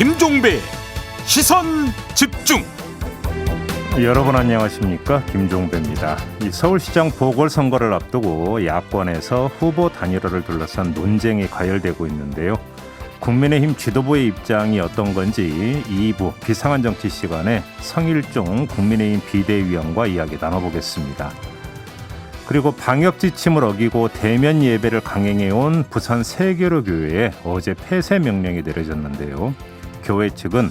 김종배 시선 집중. 여러분 안녕하십니까, 김종배입니다. 이 서울시장 보궐선거를 앞두고 야권에서 후보 단일화를 둘러싼 논쟁이 가열되고 있는데요. 국민의힘 지도부의 입장이 어떤 건지 2부 비상한 정치 시간에 성일종 국민의힘 비대위원과 이야기 나눠보겠습니다. 그리고 방역 지침을 어기고 대면 예배를 강행해온 부산 세계로교회에 어제 폐쇄 명령이 내려졌는데요. 교회 측은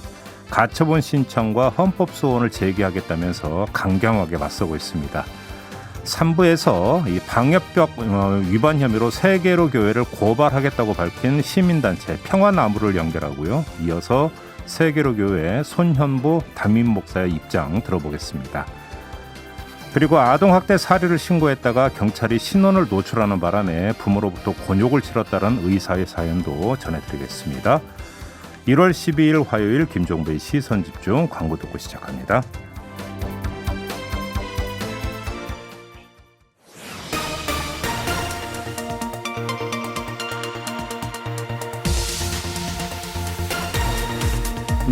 가처분 신청과 헌법 소원을 제기하겠다면서 강경하게 맞서고 있습니다. 3부에서 이 방역법 위반 혐의로 세계로교회를 고발하겠다고 밝힌 시민단체 평화나무를 연결하고요. 이어서 세계로교회 손현보 담임 목사의 입장 들어보겠습니다. 그리고 아동학대 사례를 신고했다가 경찰이 신원을 노출하는 바람에 부모로부터 곤욕을 치렀다는 의사의 사연도 전해드리겠습니다. 1월 12일 화요일 김종배의 시선집중, 광고 듣고 시작합니다.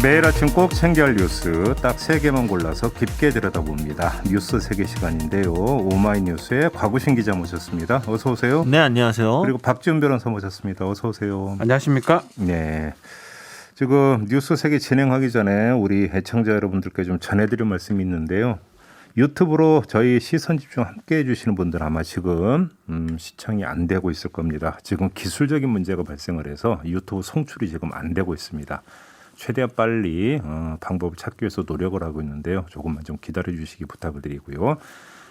매일 아침 꼭 챙겨야 할 뉴스 딱 3개만 골라서 깊게 들여다봅니다. 뉴스 세계 시간인데요. 오마이뉴스의 곽우신 기자 모셨습니다. 어서 오세요. 네, 안녕하세요. 그리고 박지훈 변호사 모셨습니다. 어서 오세요. 안녕하십니까? 네. 지금 뉴스 세계 진행하기 전에 우리 애청자 여러분들께 좀 전해드릴 말씀이 있는데요. 유튜브로 저희 시선집중 함께 해주시는 분들 아마 지금 시청이 안 되고 있을 겁니다. 지금 기술적인 문제가 발생을 해서 유튜브 송출이 지금 안 되고 있습니다. 최대한 빨리 방법을 찾기 위해서 노력을 하고 있는데요. 조금만 좀 기다려 주시기 부탁을 드리고요.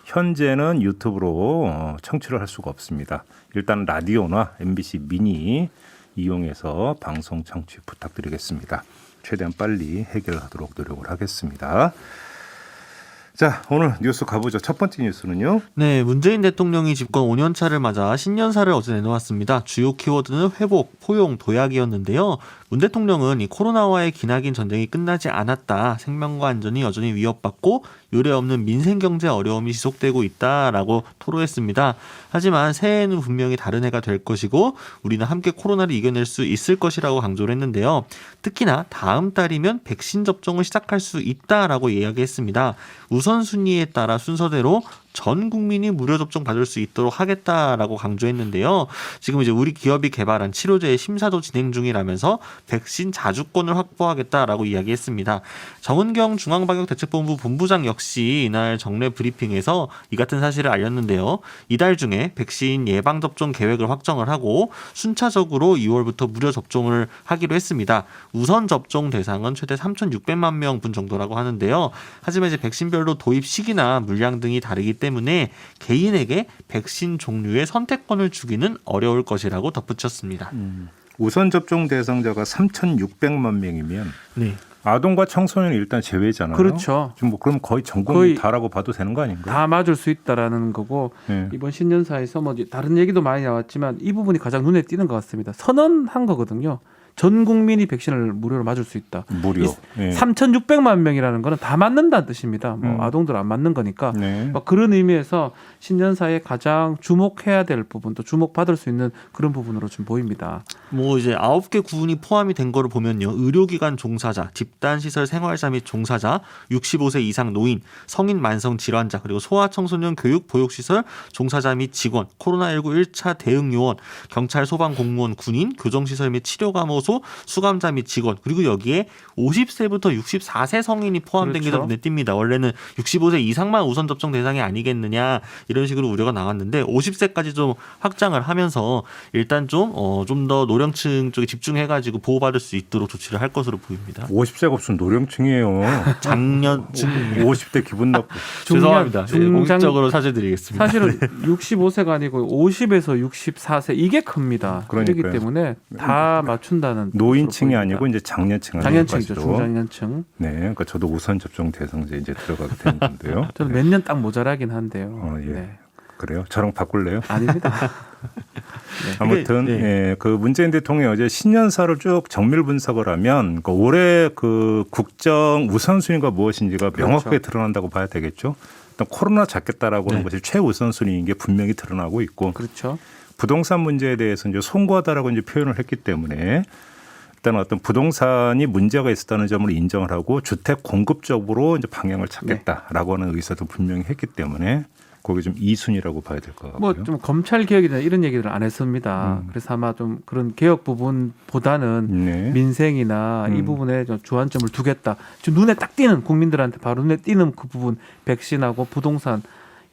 현재는 유튜브로 청취를 할 수가 없습니다. 일단 라디오나 MBC 미니 이용해서 방송 청취 부탁드리겠습니다. 최대한 빨리 해결하도록 노력을 하겠습니다. 자, 오늘 뉴스 가보죠. 첫 번째 뉴스는요. 네, 문재인 대통령이 집권 5년차를 맞아 신년사를 어제 내놓았습니다. 주요 키워드는 회복, 포용, 도약이었는데요. 문 대통령은 이 코로나와의 기나긴 전쟁이 끝나지 않았다. 생명과 안전이 여전히 위협받고 유례없는 민생경제 어려움이 지속되고 있다라고 토로했습니다. 하지만 새해에는 분명히 다른 해가 될 것이고 우리는 함께 코로나를 이겨낼 수 있을 것이라고 강조를 했는데요. 특히나 다음 달이면 백신 접종을 시작할 수 있다라고 이야기했습니다. 우선순위에 따라 순서대로 전 국민이 무료 접종 받을 수 있도록 하겠다라고 강조했는데요. 지금 이제 우리 기업이 개발한 치료제의 심사도 진행 중이라면서 백신 자주권을 확보하겠다라고 이야기했습니다. 정은경 중앙방역대책본부 본부장 역시 이날 정례 브리핑에서 이 같은 사실을 알렸는데요. 이달 중에 백신 예방접종 계획을 확정을 하고 순차적으로 2월부터 무료 접종을 하기로 했습니다. 우선 접종 대상은 최대 3,600만 명분 정도라고 하는데요. 하지만 이제 백신별로 도입 시기나 물량 등이 다르기 때문에 개인에게 백신 종류의 선택권을 주기는 어려울 것이라고 덧붙였습니다. 우선 접종 대상자가 3,600만 명이면 네. 아동과 청소년은 일단 제외잖아요. 그렇죠. 지금 뭐 그럼 거의 전 국민 다라고 봐도 되는 거 아닌가요? 다 맞을 수 있다라는 거고 네. 이번 신년사에서 뭐 다른 얘기도 많이 나왔지만 이 부분이 가장 눈에 띄는 것 같습니다. 선언한 거거든요. 전 국민이 백신을 무료로 맞을 수 있다. 무료. 네. 3,600만 명이라는 거는 다 맞는다는 뜻입니다. 뭐 아동들 안 맞는 거니까. 네. 막 그런 의미에서 신년사에 가장 주목해야 될 부분, 또 주목받을 수 있는 그런 부분으로 좀 보입니다. 뭐 이제 9개 구분이 포함이 된 거를 보면요. 의료기관 종사자, 집단시설 생활자 및 종사자, 65세 이상 노인, 성인 만성 질환자, 그리고 소아청소년 교육 보육시설 종사자 및 직원, 코로나19 1차 대응 요원, 경찰 소방 공무원, 군인, 교정시설 및 치료감호소, 수감자 및 직원, 그리고 여기에 50세부터 64세 성인이 포함된 게 그렇죠. 눈에 띕니다. 원래는 65세 이상만 우선 접종 대상이 아니겠느냐 이런 식으로 우려가 나왔는데 50세까지 좀 확장을 하면서 일단 좀 더 노령층 쪽에 집중해가지고 보호받을 수 있도록 조치를 할 것으로 보입니다. 50세가 없으면 노령층이에요. 장년층 50대 기분 나쁘. 죄송합니다. 공식적으로 사죄드리겠습니다. 사실은 65세가 아니고 50에서 64세 이게 큽니다. 그러니까요. 그렇기 때문에 다 맞춘다는 노인층이 것으로 보입니다. 아니고 이제 장년층 장년층이죠. 아닐까요? 중장년층. 네, 그러니까 저도 우선 접종 대상자에 이제 들어가게 되는 건데요. 저는 몇 년 딱 모자라긴 한데요. 예. 네. 그래요? 저랑 바꿀래요? 아닙니다. 아무튼 네. 예, 그 문재인 대통령이 어제 신년사를 쭉 정밀 분석을 하면 그 올해 그 국정 우선순위가 무엇인지가 명확하게 드러난다고 봐야 되겠죠. 일단 코로나 잡겠다라고 하는 것이 최우선순위인 게 분명히 드러나고 있고 그렇죠. 부동산 문제에 대해서 이제 송구하다라고 이제 표현을 했기 때문에 일단 어떤 부동산이 문제가 있었다는 점을 인정을 하고 주택 공급 쪽으로 이제 방향을 찾겠다라고 하는 의사도 분명히 했기 때문에 거기 좀 2순위라고 봐야 될 것 같고요. 뭐 좀 검찰 개혁이나 이런 얘기들을 안 했습니다. 그래서 아마 좀 그런 개혁 부분보다는 네. 민생이나 이 부분에 좀 주안점을 두겠다. 지금 눈에 딱 띄는 국민들한테 바로 눈에 띄는 그 부분 백신하고 부동산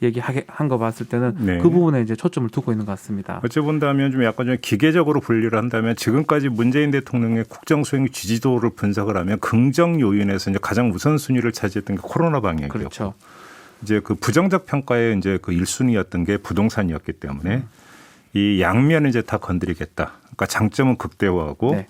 얘기한 거 봤을 때는 네. 그 부분에 이제 초점을 두고 있는 것 같습니다. 어찌 본다면 좀 약간 좀 기계적으로 분리를 한다면 지금까지 문재인 대통령의 국정 수행 지지도를 분석을 하면 긍정 요인에서 이제 가장 우선순위를 차지했던 게 코로나 방역이었고 그렇죠. 이제 그 부정적 평가에 이제 그 1순위였던 게 부동산이었기 때문에 이 양면을 이제 다 건드리겠다. 그러니까 장점은 극대화하고 네.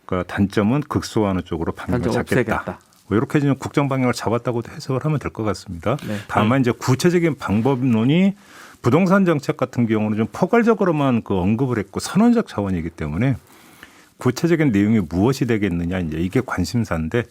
그러니까 단점은 극소화하는 쪽으로 방향을 단점 잡겠다. 없애겠다. 뭐 이렇게 지금 국정 방향을 잡았다고도 해석을 하면 될 것 같습니다. 네. 다만 이제 구체적인 방법론이 부동산 정책 같은 경우는 좀 포괄적으로만 그 언급을 했고 선언적 차원이기 때문에 구체적인 내용이 무엇이 되겠느냐 이제 이게 관심사인데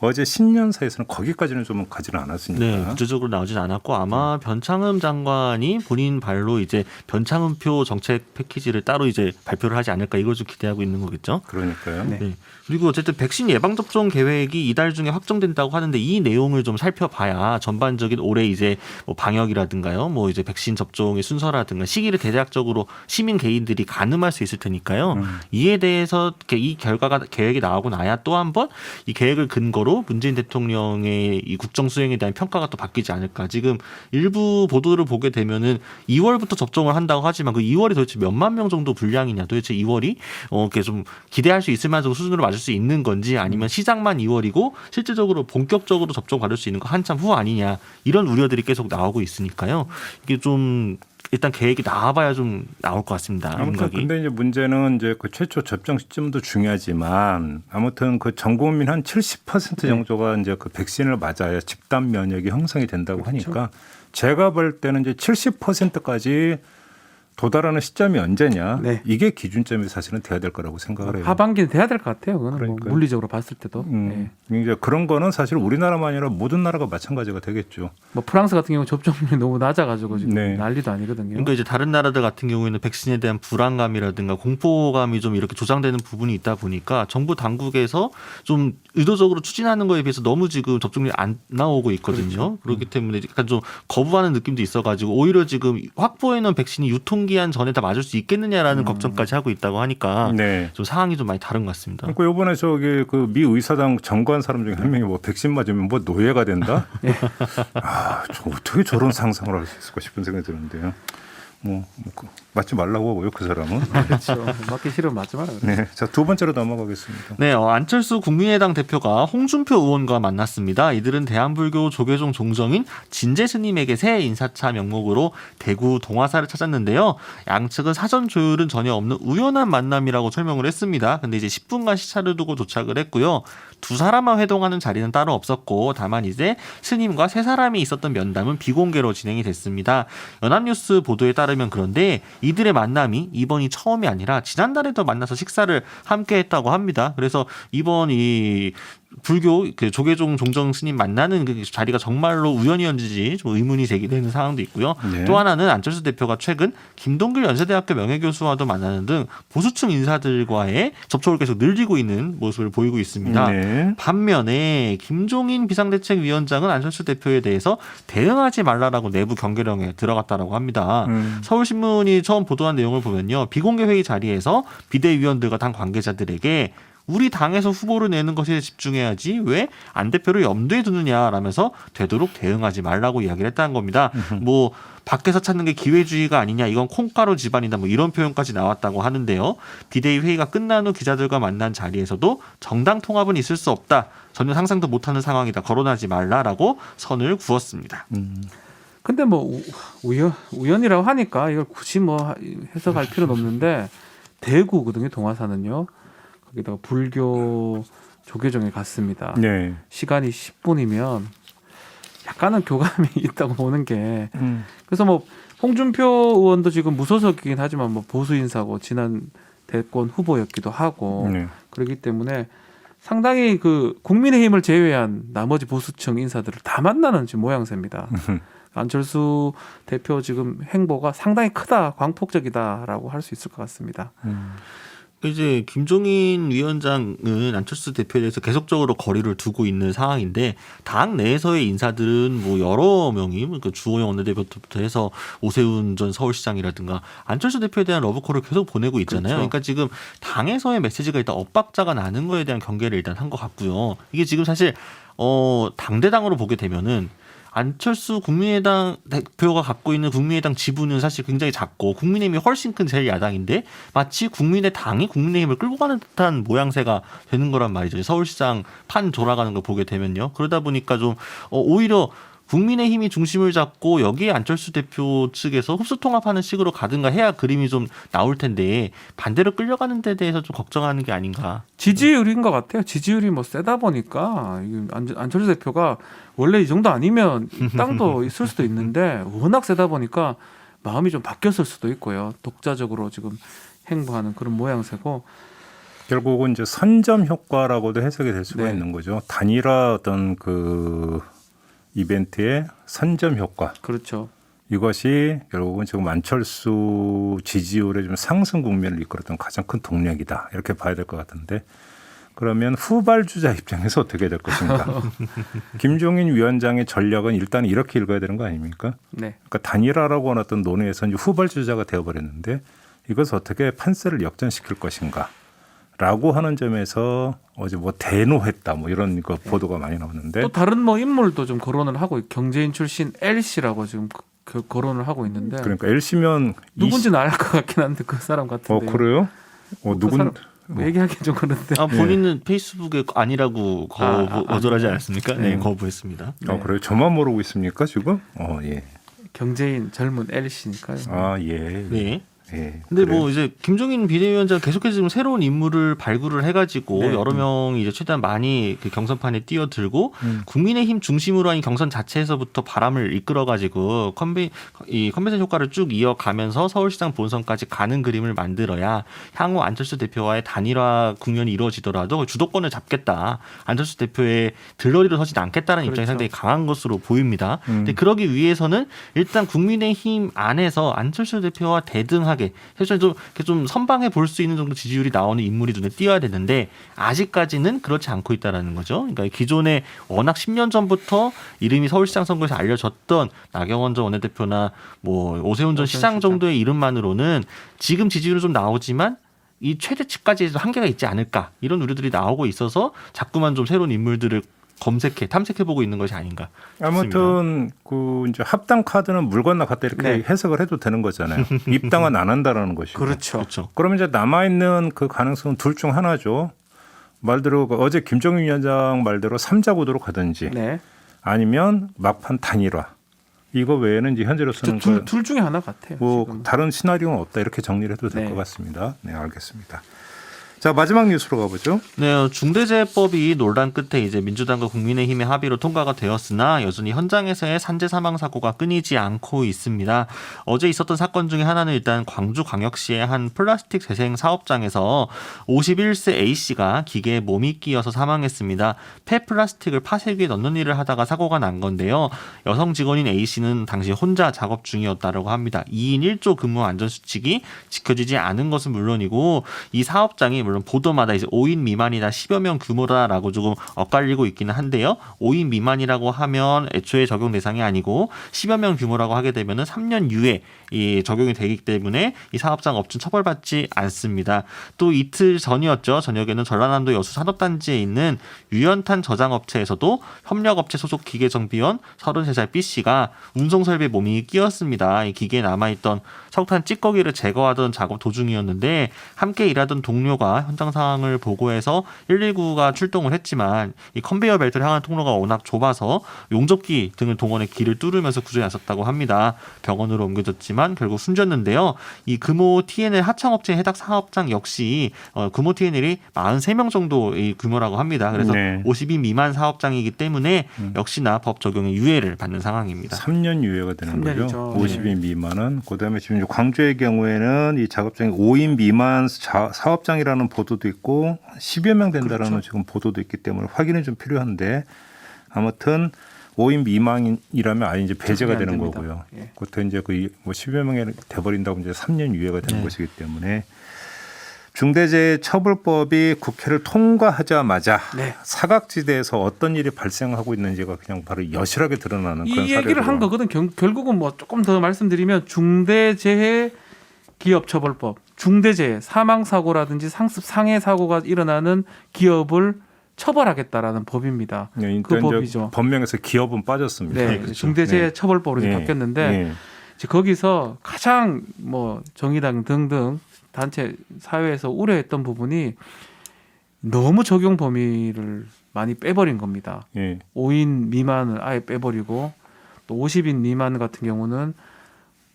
어제 신년사에서는 거기까지는 좀 가지는 않았으니까. 네, 구체적으로 나오진 않았고 아마 변창흠 장관이 본인 발로 이제 변창흠표 정책 패키지를 따로 이제 발표를 하지 않을까 이걸 좀 기대하고 있는 거겠죠. 그러니까요. 네. 네. 그리고 어쨌든 백신 예방 접종 계획이 이달 중에 확정된다고 하는데 이 내용을 좀 살펴봐야 전반적인 올해 이제 뭐 방역이라든가요, 뭐 이제 백신 접종의 순서라든가 시기를 대략적으로 시민 개인들이 가늠할 수 있을 테니까요. 이에 대해서 이 결과가 계획이 나오고 나야 또 한번 이 계획을 근거로 문재인 대통령의 이 국정 수행에 대한 평가가 또 바뀌지 않을까. 지금 일부 보도를 보게 되면은 2월부터 접종을 한다고 하지만 그 2월이 도대체 몇만 명 정도 분량이냐, 도대체 2월이 이렇게 좀 기대할 수 있을 만한 수준으로 맞을 수 있는 건지 아니면 시작만 2월이고 실질적으로 본격적으로 접종 받을 수 있는 거 한참 후 아니냐 이런 우려들이 계속 나오고 있으니까요. 이게 좀 일단 계획이 나와봐야 좀 나올 것 같습니다. 아무튼 생각이. 근데 이제 문제는 이제 그 최초 접종 시점도 중요하지만 아무튼 그 전 국민 한 70% 정도가 이제 그 백신을 맞아야 집단 면역이 형성이 된다고 하니까 제가 볼 때는 이제 70%까지 도달하는 시점이 언제냐 네. 이게 기준점이 사실은 돼야 될 거라고 생각을 해요. 하반기는 돼야 될 것 같아요. 그거는 뭐 그러니까요. 물리적으로 봤을 때도. 네. 이제 그런 거는 사실 우리나라만 아니라 모든 나라가 마찬가지가 되겠죠. 뭐 프랑스 같은 경우 접종률이 너무 낮아가지고 지금 네. 난리도 아니거든요. 그러니까 이제 다른 나라들 같은 경우에는 백신에 대한 불안감이라든가 공포감이 좀 이렇게 조장되는 부분이 있다 보니까 정부 당국에서 좀 의도적으로 추진하는 거에 비해서 너무 지금 접종률이 안 나오고 있거든요. 그렇기 때문에 약간 좀 거부하는 느낌도 있어가지고 오히려 지금 확보해놓은 백신이 유통기한 전에 다 맞을 수 있겠느냐라는 걱정까지 하고 있다고 하니까 네. 좀 상황이 좀 많이 다른 것 같습니다. 그러니까 이번에 저기 그 미 의사당 정관 사람 중에 한 명이 뭐 백신 맞으면 뭐 노예가 된다? 아, 저 어떻게 저런 상상을 할 수 있을까 싶은 생각이 드는데요. 맞지 말라고 하고요, 그 사람은. 그렇죠. 맞기 싫으면 맞지 말아요. 네, 자 두 번째로 넘어가겠습니다. 네, 안철수 국민의당 대표가 홍준표 의원과 만났습니다. 이들은 대한불교 조계종 종정인 진재 스님에게 새 인사차 명목으로 대구 동화사를 찾았는데요. 양측은 사전 조율은 전혀 없는 우연한 만남이라고 설명을 했습니다. 근데 이제 10분간 시차를 두고 도착을 했고요. 두 사람만 회동하는 자리는 따로 없었고 다만 이제 스님과 세 사람이 있었던 면담은 비공개로 진행이 됐습니다. 연합뉴스 보도에 따르면 그런데 이들의 만남이 이번이 처음이 아니라 지난달에도 만나서 식사를 함께 했다고 합니다. 그래서 이번 이 불교 그 조계종 종정 스님 만나는 그 자리가 정말로 우연이었는지 좀 의문이 제기되는 상황도 있고요. 네. 또 하나는 안철수 대표가 최근 김동길 연세대학교 명예교수와도 만나는 등 보수층 인사들과의 접촉을 계속 늘리고 있는 모습을 보이고 있습니다. 네. 반면에 김종인 비상대책위원장은 안철수 대표에 대해서 대응하지 말라라고 내부 경계령에 들어갔다라고 합니다. 서울신문이 처음 보도한 내용을 보면요. 비공개 회의 자리에서 비대위원들과 당 관계자들에게 우리 당에서 후보를 내는 것에 집중해야지 왜 안 대표를 염두에 두느냐라면서 되도록 대응하지 말라고 이야기를 했다는 겁니다. 뭐 밖에서 찾는 게 기회주의가 아니냐, 이건 콩가루 집안이다, 뭐 이런 표현까지 나왔다고 하는데요. 비대위 회의가 끝난 후 기자들과 만난 자리에서도 정당 통합은 있을 수 없다, 전혀 상상도 못하는 상황이다, 거론하지 말라라고 선을 그었습니다. 근데 뭐 우연이라고 하니까 이걸 굳이 뭐 해석할 필요는 없는데 대구거든요. 동화사는요. 거기다가 불교 조계종에 갔습니다. 네. 시간이 10분이면 약간은 교감이 있다고 보는 게 그래서 뭐 홍준표 의원도 지금 무소속이긴 하지만 뭐 보수 인사고 지난 대권 후보였기도 하고 네. 그렇기 때문에 상당히 그 국민의힘을 제외한 나머지 보수층 인사들을 다 만나는 지금 모양새입니다. 안철수 대표 지금 행보가 상당히 크다, 광폭적이다라고 할 수 있을 것 같습니다. 이제 김종인 위원장은 안철수 대표에 대해서 계속적으로 거리를 두고 있는 상황인데 당 내에서의 인사들은 뭐 여러 명이 그러니까 주호영 원내대표부터 해서 오세훈 전 서울시장이라든가 안철수 대표에 대한 러브콜을 계속 보내고 있잖아요. 그렇죠. 그러니까 지금 당에서의 메시지가 일단 엇박자가 나는 거에 대한 경계를 일단 한 것 같고요. 이게 지금 사실 당대당으로 보게 되면은 안철수 국민의당 대표가 갖고 있는 국민의당 지분은 사실 굉장히 작고 국민의힘이 훨씬 큰 제일 야당인데 마치 국민의당이 국민의힘을 끌고 가는 듯한 모양새가 되는 거란 말이죠. 서울시장 판 돌아가는 걸 보게 되면요. 그러다 보니까 좀 오히려 국민의힘이 중심을 잡고 여기에 안철수 대표 측에서 흡수 통합하는 식으로 가든가 해야 그림이 좀 나올 텐데 반대로 끌려가는 데 대해서 좀 걱정하는 게 아닌가. 지지율인 것 같아요. 지지율이 뭐 세다 보니까 안철수 대표가 원래 이 정도 아니면 이 땅도 있을 수도 있는데 워낙 세다 보니까 마음이 좀 바뀌었을 수도 있고요. 독자적으로 지금 행보하는 그런 모양새고 결국은 이제 선점 효과라고도 해석이 될 수가 네. 있는 거죠. 단일화 어떤 그 이벤트의 선점 효과. 그렇죠. 이것이 결국은 지금 안철수 지지율의 좀 상승 국면을 이끌었던 가장 큰 동력이다. 이렇게 봐야 될 것 같은데 그러면 후발주자 입장에서 어떻게 될 것인가. 김종인 위원장의 전략은 일단 이렇게 읽어야 되는 거 아닙니까? 네. 그러니까 단일화라고 하는 어떤 논의에서 이제 후발주자가 되어버렸는데 이것을 어떻게 판세를 역전시킬 것인가. 라고 하는 점에서 어제 뭐 대노했다 뭐 이런 거 보도가 많이 나왔는데 또 다른 뭐 인물도 좀 거론을 하고 경제인 출신 L 씨라고 지금 거론을 하고 있는데 그러니까 L씨면 누군지는 알 것 같긴 한데 그 사람 같은데. 그래요? 누군? 사람 뭐 얘기하기 좀 그런데. 본인은 페이스북에 아니라고 거절하지 않았습니까? 네, 거부했습니다. 그래요? 저만 모르고 있습니까 지금? 예. 경제인 젊은 L 씨니까요. 예. 네. 예. 근데 그래요? 뭐 이제 김종인 비대위원장 계속해서 지금 새로운 인물을 발굴을 해가지고 네. 여러 명이 이제 최대한 많이 그 경선판에 뛰어들고 국민의힘 중심으로 한 경선 자체에서부터 바람을 이끌어가지고 컨벤션 효과를 쭉 이어가면서 서울시장 본선까지 가는 그림을 만들어야 향후 안철수 대표와의 단일화 국면이 이루어지더라도 주도권을 잡겠다. 안철수 대표의 들러리로 서진 않겠다는 입장이 그렇죠. 상당히 강한 것으로 보입니다. 근데 그러기 위해서는 일단 국민의힘 안에서 안철수 대표와 대등하게 사실 좀 선방해 볼 수 있는 정도 지지율이 나오는 인물이 눈에 띄어야 되는데 아직까지는 그렇지 않고 있다라는 거죠. 그러니까 기존에 워낙 10년 전부터 이름이 서울시장 선거에서 알려졌던 나경원 전 원내대표나 뭐 오세훈 전 시장 정도의 이름만으로는 지금 지지율은 좀 나오지만 이 최대치까지 한계가 있지 않을까 이런 우려들이 나오고 있어서 자꾸만 좀 새로운 인물들을 탐색해보고 있는 것이 아닌가 싶습니다. 아무튼 그 이제 합당 카드는 물 건너갔다 이렇게 네. 해석을 해도 되는 거잖아요. 입당은 안 한다라는 것이고. 그렇죠. 그러면 이제 남아 있는 그 가능성은 둘 중 하나죠. 말대로 어제 김종인 위원장 말대로 3자 구도로 가든지 네. 아니면 막판 단일화. 이거 외에는 이제 현재로서는 둘 중에 하나 같아요. 뭐 지금. 다른 시나리오는 없다 이렇게 정리를 해도 될 것 네. 같습니다. 네, 알겠습니다. 자, 마지막 뉴스로 가보죠. 네, 중대재해법이 논란 끝에 이제 민주당과 국민의힘의 합의로 통과가 되었으나 여전히 현장에서의 산재 사망 사고가 끊이지 않고 있습니다. 어제 있었던 사건 중에 하나는 일단 광주광역시의 한 플라스틱 재생 사업장에서 51세 A 씨가 기계에 몸이 끼어서 사망했습니다. 폐플라스틱을 파쇄기에 넣는 일을 하다가 사고가 난 건데요. 여성 직원인 A 씨는 당시 혼자 작업 중이었다고 합니다. 2인 1조 근무 안전수칙이 지켜지지 않은 것은 물론이고 이 사업장이 물론 보도마다 이제 5인 미만이나 10여 명 규모다라고 조금 엇갈리고 있기는 한데요. 5인 미만이라고 하면 애초에 적용 대상이 아니고 10여 명 규모라고 하게 되면은 3년 유예 이 적용이 되기 때문에 이 사업장 업체는 처벌받지 않습니다. 또 이틀 전이었죠. 저녁에는 전라남도 여수 산업단지에 있는 유연탄 저장업체에서도 협력업체 소속 기계정비원 33살 B 씨가 운송설비에 몸이 끼었습니다. 이 기계에 남아있던 석탄 찌꺼기를 제거하던 작업 도중이었는데 함께 일하던 동료가 현장 상황을 보고해서 119가 출동을 했지만 이 컨베이어 벨트를 향한 통로가 워낙 좁아서 용접기 등을 동원해 길을 뚫으면서 구조에 나섰다고 합니다. 병원으로 옮겨졌지만 결국 숨졌는데요. 이 금호 TNL 하청업체 해당 사업장 역시 금호 TNL이 43명 정도의 규모라고 합니다. 그래서 네. 50인 미만 사업장이기 때문에 역시나 법 적용의 유예를 받는 상황입니다. 3년 유예가 되는 3년이죠. 거죠. 50인 미만은. 그다음에 지금 광주의 경우에는 이 작업장이 5인 미만 사업장이라는 보도도 있고 10여 명 된다라는 그렇죠. 지금 보도도 있기 때문에 확인은 좀 필요한데 아무튼 5인 미만이라면 아예 이제 배제가 적용이 안 되는 됩니다. 거고요. 예. 그것도 이제 뭐 10여 명이 돼버린다고 이제 3년 유예가 되는 네. 것이기 때문에 중대재해처벌법이 국회를 통과하자마자 네. 사각지대에서 어떤 일이 발생하고 있는지가 그냥 바로 여실하게 드러나는 그런 이 얘기를 한 거거든. 결국은 뭐 조금 더 말씀드리면 중대재해기업처벌법, 중대재해 사망사고라든지 상습 상해 사고가 일어나는 기업을 처벌하겠다라는 법입니다. 네, 그 법이죠. 법령에서 기업은 빠졌습니다. 네, 그렇죠. 중대재해처벌법으로 네. 바뀌었는데 네. 이제 거기서 가장 뭐 정의당 등등 단체 사회에서 우려했던 부분이 너무 적용 범위를 많이 빼버린 겁니다. 네. 5인 미만을 아예 빼버리고 또 50인 미만 같은 경우는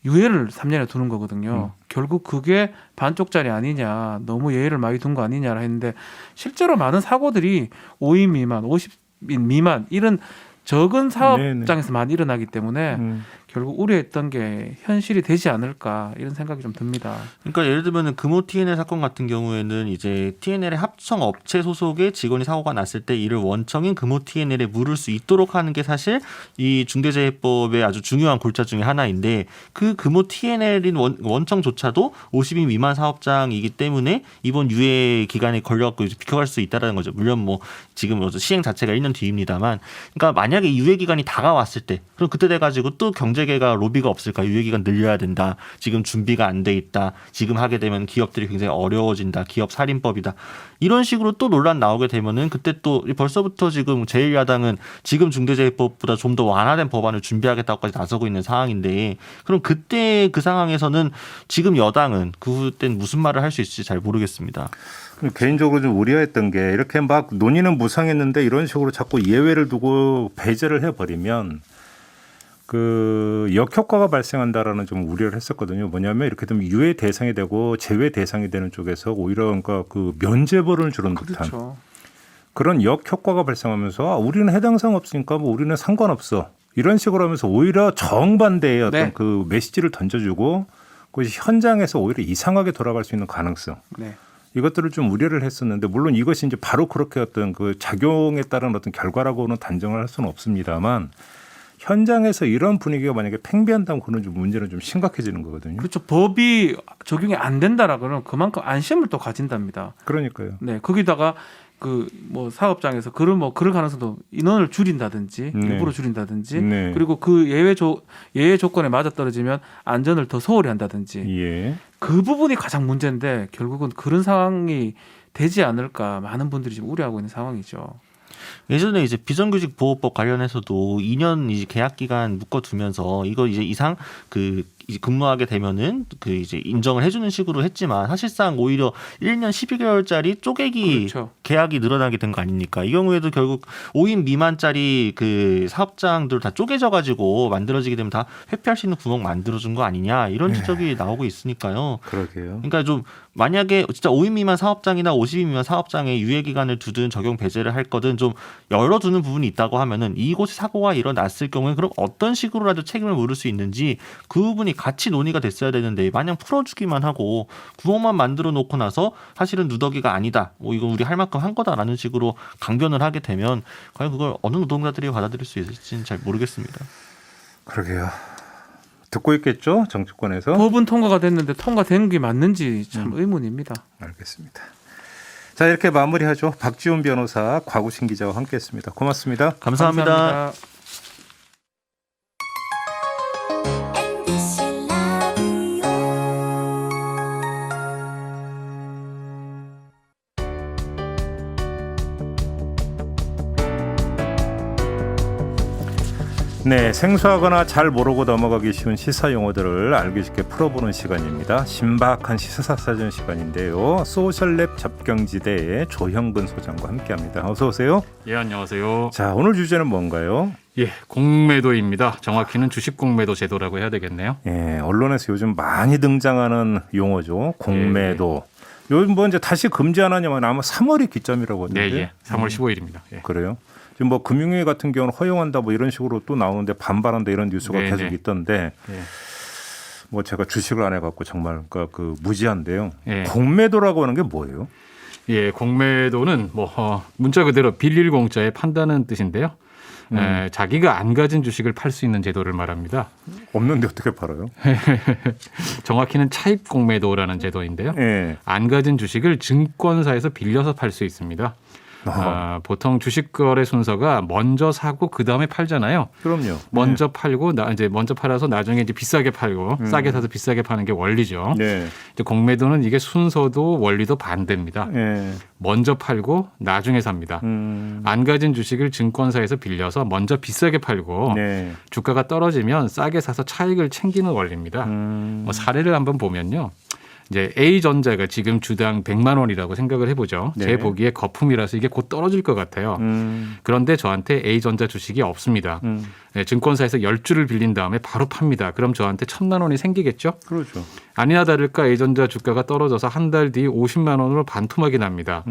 유예를 3년에 두는 거거든요. 결국 그게 반쪽짜리 아니냐, 너무 예외를 많이 둔 거 아니냐 했는데 실제로 많은 사고들이 5인 미만, 50인 미만 이런 적은 사업장에서 많이 일어나기 때문에 결국 우려했던 게 현실이 되지 않을까 이런 생각이 좀 듭니다. 그러니까 예를 들면 금호 TNL 사건 같은 경우에는 이제 TNL의 합성 업체 소속의 직원이 사고가 났을 때 이를 원청인 금호 TNL에 물을 수 있도록 하는 게 사실 이 중대재해법의 아주 중요한 골자 중에 하나인데 그 금호 TNL인 원청조차도 50인 미만 사업장이기 때문에 이번 유예 기간에 걸려갖고 이제 비켜갈 수 있다라는 거죠. 물론 뭐 지금 시행 자체가 1년 뒤입니다만, 그러니까 만약에 이 유예 기간이 다가왔을 때, 그럼 그때 돼가지고 또 경제계가 로비가 없을까? 유예 기간 늘려야 된다. 지금 준비가 안 돼 있다. 지금 하게 되면 기업들이 굉장히 어려워진다. 기업 살인법이다. 이런 식으로 또 논란 나오게 되면은 그때 또 벌써부터 지금 제1야당은 지금 중대재해법보다 좀 더 완화된 법안을 준비하겠다고까지 나서고 있는 상황인데, 그럼 그때 그 상황에서는 지금 여당은 그땐 무슨 말을 할 수 있을지 잘 모르겠습니다. 개인적으로 좀 우려했던 게 이렇게 막 논의는 무상했는데 이런 식으로 자꾸 예외를 두고 배제를 해버리면 그 역효과가 발생한다라는 좀 우려를 했었거든요. 뭐냐면 이렇게 되면 유예 대상이 되고 제외 대상이 되는 쪽에서 오히려 그러니까 그 면죄부를 주는 듯한 그렇죠. 그런 역효과가 발생하면서 우리는 해당 사항 없으니까 뭐 우리는 상관없어 이런 식으로 하면서 오히려 정반대의 어떤 네. 그 메시지를 던져주고 그것이 현장에서 오히려 이상하게 돌아갈 수 있는 가능성. 네. 이것들을 좀 우려를 했었는데 물론 이것이 이제 바로 그렇게 어떤 그 작용에 따른 어떤 결과라고는 단정을 할 수는 없습니다만 현장에서 이런 분위기가 만약에 팽배한다면 그런 좀 문제는 좀 심각해지는 거거든요. 그렇죠. 법이 적용이 안 된다라 그러면 그만큼 안심을 또 가진답니다. 그러니까요. 네, 거기다가 그 뭐 사업장에서 그럴 가능성도 인원을 줄인다든지 네. 일부러 줄인다든지 네. 그리고 그 예외 조건에 맞아 떨어지면 안전을 더 소홀히 한다든지 예. 그 부분이 가장 문제인데 결국은 그런 상황이 되지 않을까 많은 분들이 지금 우려하고 있는 상황이죠. 예전에 이제 비정규직 보호법 관련해서도 2년 이제 계약 기간 묶어두면서 이거 이제 이상 그 이제 근무하게 되면은 그 이제 인정을 해주는 식으로 했지만 사실상 오히려 1년 12개월짜리 쪼개기 그렇죠. 계약이 늘어나게 된 거 아닙니까? 이 경우에도 결국 5인 미만짜리 그 사업장들 다 쪼개져 가지고 만들어지게 되면 다 회피할 수 있는 구멍 만들어준 거 아니냐 이런 지적이 나오고 있으니까요. 그러게요. 그러니까 좀 만약에 진짜 5인 미만 사업장이나 50인 미만 사업장에 유예 기간을 두든 적용 배제를 할 거든 좀 열어두는 부분이 있다고 하면은 이곳에 사고가 일어났을 경우에 그럼 어떤 식으로라도 책임을 물을 수 있는지 그 부분이 같이 논의가 됐어야 되는데 마냥 풀어주기만 하고 구멍만 만들어 놓고 나서 사실은 누더기가 아니다. 이건 우리 할 만큼 한 거다라는 식으로 강변을 하게 되면 과연 그걸 어느 노동자들이 받아들일 수 있을지는 잘 모르겠습니다. 그러게요. 듣고 있겠죠? 정치권에서. 법은 통과가 됐는데 통과된 게 맞는지 참 의문입니다. 알겠습니다. 자, 이렇게 마무리하죠. 박지훈 변호사, 곽우신 기자와 함께했습니다. 고맙습니다. 감사합니다. 감사합니다. 네, 생소하거나 잘 모르고 넘어가기 쉬운 시사 용어들을 알기 쉽게 풀어보는 시간입니다. 신박한 시사사전 시간인데요. 소셜랩 접경지대의 조형근 소장과 함께합니다. 어서 오세요. 예, 안녕하세요. 자, 오늘 주제는 뭔가요? 예, 공매도입니다. 정확히는 주식 공매도 제도라고 해야 되겠네요. 예, 언론에서 요즘 많이 등장하는 용어죠. 공매도. 요즘 뭐 이제 다시 금지 안 하냐면 아마 3월이 기점이라고 네, 하는데. 예. 3월 15일입니다. 예. 그래요? 지금 뭐 금융위 같은 경우는 허용한다 뭐 이런 식으로 또 나오는데 반발한다 이런 뉴스가 네, 계속 네. 있던데 예. 뭐 제가 주식을 안 해갖고 정말 그 무지한데요. 예. 공매도라고 하는 게 뭐예요? 예, 공매도는 뭐 문자 그대로 빌릴 공짜에 판다는 뜻인데요. 자기가 안 가진 주식을 팔 수 있는 제도를 말합니다. 없는데 어떻게 팔아요? 정확히는 차입 공매도라는 제도인데요. 예. 안 가진 주식을 증권사에서 빌려서 팔 수 있습니다. 보통 주식 거래 순서가 먼저 사고 그 다음에 팔잖아요. 그럼요. 먼저 팔고 이제 먼저 팔아서 나중에 이제 비싸게 팔고 싸게 사서 비싸게 파는 게 원리죠. 네. 이제 공매도는 이게 순서도 원리도 반대입니다. 예. 먼저 팔고 나중에 삽니다. 안 가진 주식을 증권사에서 빌려서 먼저 비싸게 팔고 네. 주가가 떨어지면 싸게 사서 차익을 챙기는 원리입니다. 뭐 사례를 한번 보면요. 이제 A전자가 지금 주당 100만 원이라고 생각을 해보죠. 네. 제 보기에 거품이라서 이게 곧 떨어질 것 같아요. 그런데 저한테 A전자 주식이 없습니다. 네, 증권사에서 10주를 빌린 다음에 바로 팝니다. 그럼 저한테 1,000만 원이 생기겠죠? 그렇죠. 아니나 다를까 A전자 주가가 떨어져서 한 달 뒤 50만 원으로 반토막이 납니다.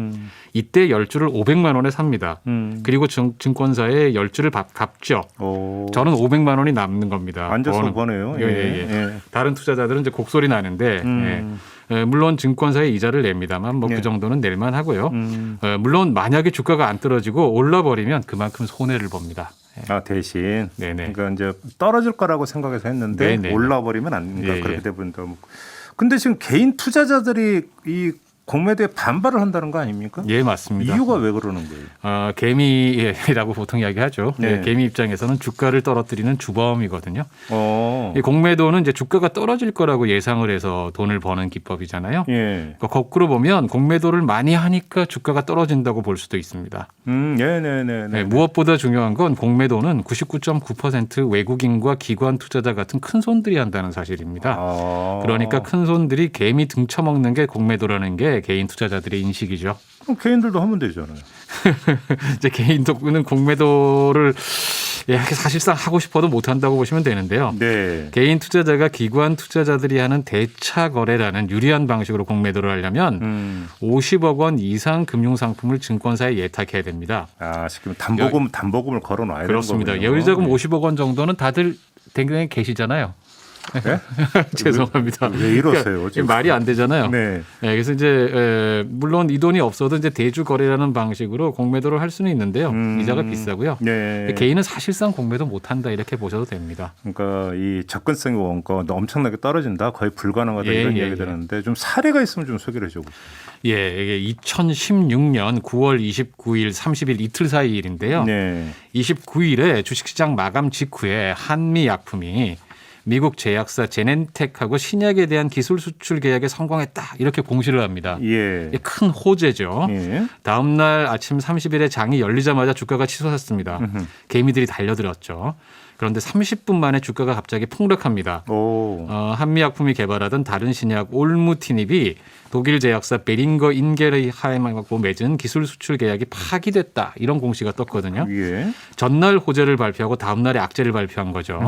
이때 10주를 500만 원에 삽니다. 그리고 증권사에 10주를 갚죠. 오. 저는 500만 원이 남는 겁니다. 앉아서 버네요. 예, 예. 예. 다른 투자자들은 이제 곡소리 나는데 물론 증권사에 이자를 냅니다만 뭐 그 예. 정도는 낼만 하고요. 물론 만약에 주가가 안 떨어지고 올라버리면 그만큼 손해를 봅니다. 아, 대신. 네네. 그러니까 이제 떨어질 거라고 생각해서 했는데 네네. 올라버리면 안 되니까 예, 그렇게 예. 되버린다. 근데 지금 개인 투자자들이 이 공매도에 반발을 한다는 거 아닙니까? 예, 맞습니다. 이유가 왜 그러는 거예요? 개미라고 보통 이야기하죠. 네. 개미 입장에서는 주가를 떨어뜨리는 주범이거든요. 어. 이 공매도는 이제 주가가 떨어질 거라고 예상을 해서 돈을 버는 기법이잖아요. 예. 그러니까 거꾸로 보면 공매도를 많이 하니까 주가가 떨어진다고 볼 수도 있습니다. 네네네. 네, 무엇보다 중요한 건 공매도는 99.9% 외국인과 기관 투자자 같은 큰 손들이 한다는 사실입니다. 아. 그러니까 큰 손들이 개미 등쳐먹는 게 공매도라는 게 개인 투자자들의 인식이죠. 그럼 개인들도 하면 되잖아요. 이제 개인도는 공매도를 사실상 하고 싶어도 못 한다고 보시면 되는데요. 네. 개인 투자자가 기관 투자자들이 하는 대차 거래라는 유리한 방식으로 공매도를 하려면 50억 원 이상 금융 상품을 증권사에 예탁해야 됩니다. 아, 지금 담보금을 걸어놔야 그렇습니다. 되는 거군요. 예외자금 50억 원 정도는 다들 대강에 계시잖아요. 네? 죄송합니다. 왜 이러세요? 그러니까 지금? 말이 안 되잖아요. 네. 그래서 이제 물론 이 돈이 없어도 이제 대주 거래라는 방식으로 공매도를 할 수는 있는데요. 이자가 비싸고요. 네. 개인은 사실상 공매도 못 한다 이렇게 보셔도 됩니다. 그러니까 이 접근성이 원가 엄청나게 떨어진다, 거의 불가능하다 예, 이런 예, 이야기 예. 들었는데 좀 사례가 있으면 좀 소개를 해줘 보세요. 예, 이게 2016년 9월 29일, 30일 이틀 사이 일인데요. 네. 29일에 주식시장 마감 직후에 한미약품이 미국 제약사 제넨텍하고 신약에 대한 기술 수출 계약에 성공했다 이렇게 공시를 합니다. 예. 이게 큰 호재죠. 예. 다음 날 아침 30일에 장이 열리자마자 주가가 치솟았습니다. 개미들이 달려들었죠. 그런데 30분 만에 주가가 갑자기 폭락합니다. 오. 한미약품이 개발하던 다른 신약 올무티닙이 독일 제약사 베링거 인게르하임하고 맺은 기술 수출 계약이 파기됐다 이런 공시가 떴거든요. 예. 전날 호재를 발표하고 다음 날에 악재를 발표한 거죠.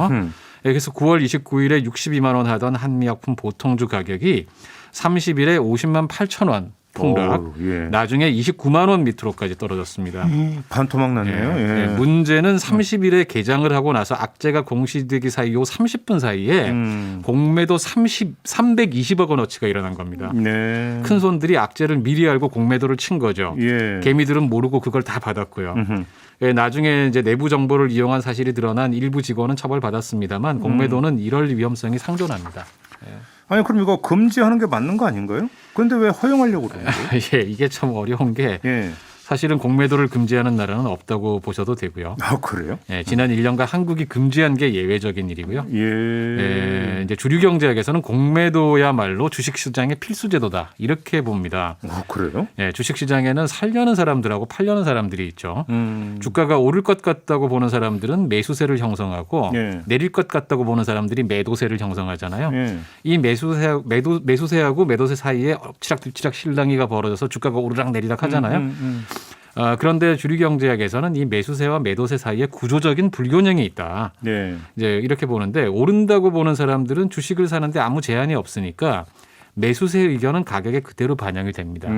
그래서 9월 29일에 62만 원 하던 한미약품 보통주 가격이 30일에 50만 8천 원 폭락. 오, 예. 나중에 29만 원 밑으로까지 떨어졌습니다. 반토막 났네요. 예. 예, 문제는 30일에 개장을 하고 나서 악재가 공시되기 사이 요 30분 사이에 공매도 320억 원어치가 일어난 겁니다. 네. 큰 손들이 악재를 미리 알고 공매도를 친 거죠. 예. 개미들은 모르고 그걸 다 받았고요. 예, 나중에 이제 내부 정보를 이용한 사실이 드러난 일부 직원은 처벌받았습니다만 공매도는 이럴 위험성이 상존합니다. 아니 그럼 이거 금지하는 게 맞는 거 아닌가요? 그런데 왜 허용하려고 그러는 거예요? 예, 이게 참 어려운 게 예. 사실은 공매도를 금지하는 나라는 없다고 보셔도 되고요. 아 그래요? 예, 지난 1년간 한국이 금지한 게 예외적인 일이고요. 예. 예, 이제 주류 경제학에서는 공매도야말로 주식시장의 필수 제도다 이렇게 봅니다. 그래요? 예, 주식시장에는 살려는 사람들하고 팔려는 사람들이 있죠. 주가가 오를 것 같다고 보는 사람들은 매수세를 형성하고 예. 내릴 것 같다고 보는 사람들이 매도세를 형성하잖아요. 예. 이 매수세하고 매도세 사이에 엎치락뒤치락 실랑이가 벌어져서 주가가 오르락 내리락 하잖아요. 그런데 주류경제학에서는 이 매수세와 매도세 사이에 구조적인 불균형이 있다. 네. 이제 이렇게 보는데 오른다고 보는 사람들은 주식을 사는데 아무 제한이 없으니까 매수세 의견은 가격에 그대로 반영이 됩니다.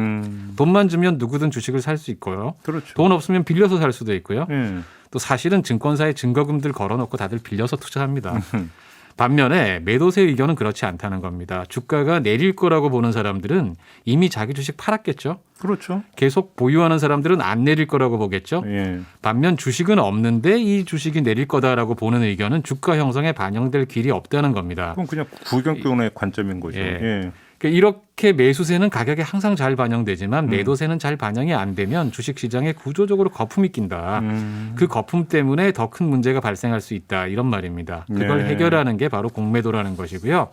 돈만 주면 누구든 주식을 살 수 있고요. 그렇죠. 돈 없으면 빌려서 살 수도 있고요. 예. 또 사실은 증권사에 증거금들 걸어놓고 다들 빌려서 투자합니다. 반면에 매도세 의견은 그렇지 않다는 겁니다. 주가가 내릴 거라고 보는 사람들은 이미 자기 주식 팔았겠죠. 그렇죠. 계속 보유하는 사람들은 안 내릴 거라고 보겠죠. 예. 반면 주식은 없는데 이 주식이 내릴 거다라고 보는 의견은 주가 형성에 반영될 길이 없다는 겁니다. 그건 그냥 구경꾼의 관점인 거죠. 예. 예. 그러니까 이렇게 매수세는 가격에 항상 잘 반영되지만 매도세는 잘 반영이 안 되면 주식시장에 구조적으로 거품이 낀다. 그 거품 때문에 더 큰 문제가 발생할 수 있다. 이런 말입니다. 그걸 네. 해결하는 게 바로 공매도라는 것이고요.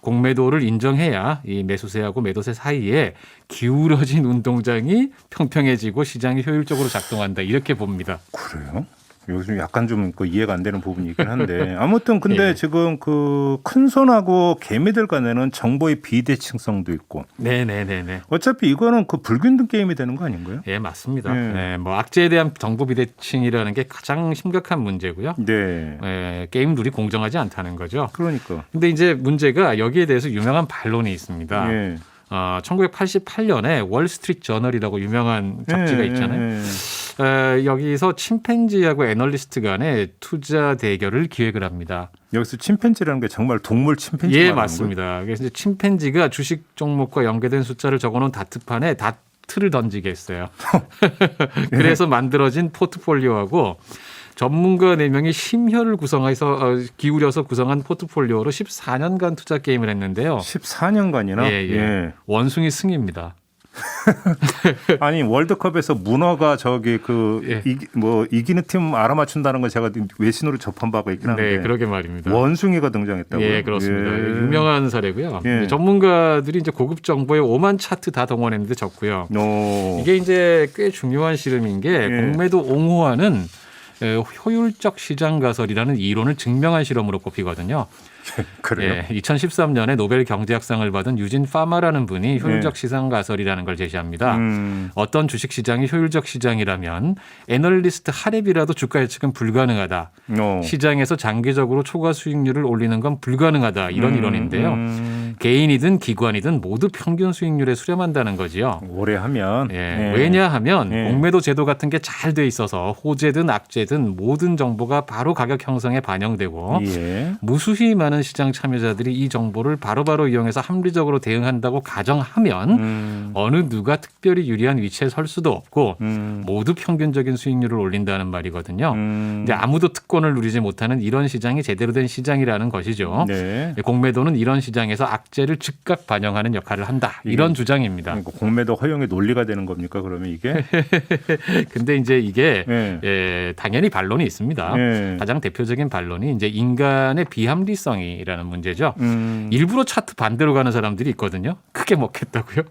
공매도를 인정해야 이 매수세하고 매도세 사이에 기울어진 운동장이 평평해지고 시장이 효율적으로 작동한다. 이렇게 봅니다. 그래요? 여기 좀 약간 좀 그 이해가 안 되는 부분이긴 한데 아무튼 근데 예. 지금 그 큰손하고 개미들 간에는 정보의 비대칭성도 있고 네네네네. 어차피 이거는 그 불균등 게임이 되는 거 아닌가요? 예, 맞습니다. 예. 예, 뭐 악재에 대한 정보 비대칭이라는 게 가장 심각한 문제고요. 네. 예, 게임 룰이 공정하지 않다는 거죠. 그러니까. 근데 이제 문제가 여기에 대해서 유명한 반론이 있습니다. 예. 1988년에 월스트리트 저널이라고 유명한 잡지가 예, 있잖아요. 예, 예. 여기서 침팬지하고 애널리스트 간의 투자 대결을 기획을 합니다. 여기서 침팬지라는 게 정말 동물 침팬지 예, 말하는 맞습니다. 그래서 이제 침팬지가 주식 종목과 연계된 숫자를 적어놓은 다트판에 다트를 던지게 했어요. 그래서 만들어진 포트폴리오하고 전문가 4명이 심혈을 구성해서 기울여서 구성한 포트폴리오로 14년간 투자 게임을 했는데요. 14년간이나. 예, 예. 원숭이 승입니다. 아니 월드컵에서 문어가 저기 그 예. 이기는 팀 알아맞춘다는 거 제가 외신으로 접한 바가 있긴 한데. 네, 그러게 말입니다. 원숭이가 등장했다고요? 예, 그렇습니다. 예. 유명한 사례고요. 예. 전문가들이 이제 고급 정보에 5만 차트 다 동원했는데 적고요. 오. 이게 이제 꽤 중요한 실험인 게 예. 공매도 옹호하는 효율적 시장 가설이라는 이론을 증명한 실험으로 꼽히거든요. 그래요? 예, 2013년에 노벨 경제학상을 받은 유진 파마라는 분이 효율적 시장 가설이라는 걸 제시합니다. 어떤 주식 시장이 효율적 시장이라면 애널리스트 하랩이라도 주가 예측은 불가능하다. 시장에서 장기적으로 초과 수익률을 올리는 건 불가능하다. 이런 이론인데요. 개인이든 기관이든 모두 평균 수익률에 수렴한다는 거지요. 오래 하면. 예, 왜냐하면 예. 공매도 제도 같은 게 잘 돼 있어서 호재든 악재든 모든 정보가 바로 가격 형성에 반영되고 예. 무수히 많은 시장 참여자들이 이 정보를 바로바로 이용해서 합리적으로 대응한다고 가정하면 어느 누가 특별히 유리한 위치에 설 수도 없고 모두 평균적인 수익률을 올린다는 말이거든요. 근데 아무도 특권을 누리지 못하는 이런 시장이 제대로 된 시장이라는 것이죠. 네. 공매도는 이런 시장에서 악재를 즉각 반영하는 역할을 한다. 이런 주장입니다. 그러니까 공매도 허용의 논리가 되는 겁니까? 그러면 이게? 근데 이제 이게 예. 당연히 반론이 있습니다. 예. 가장 대표적인 반론이 이제 인간의 비합리성이라는 문제죠. 일부러 차트 반대로 가는 사람들이 있거든요. 크게 먹겠다고요?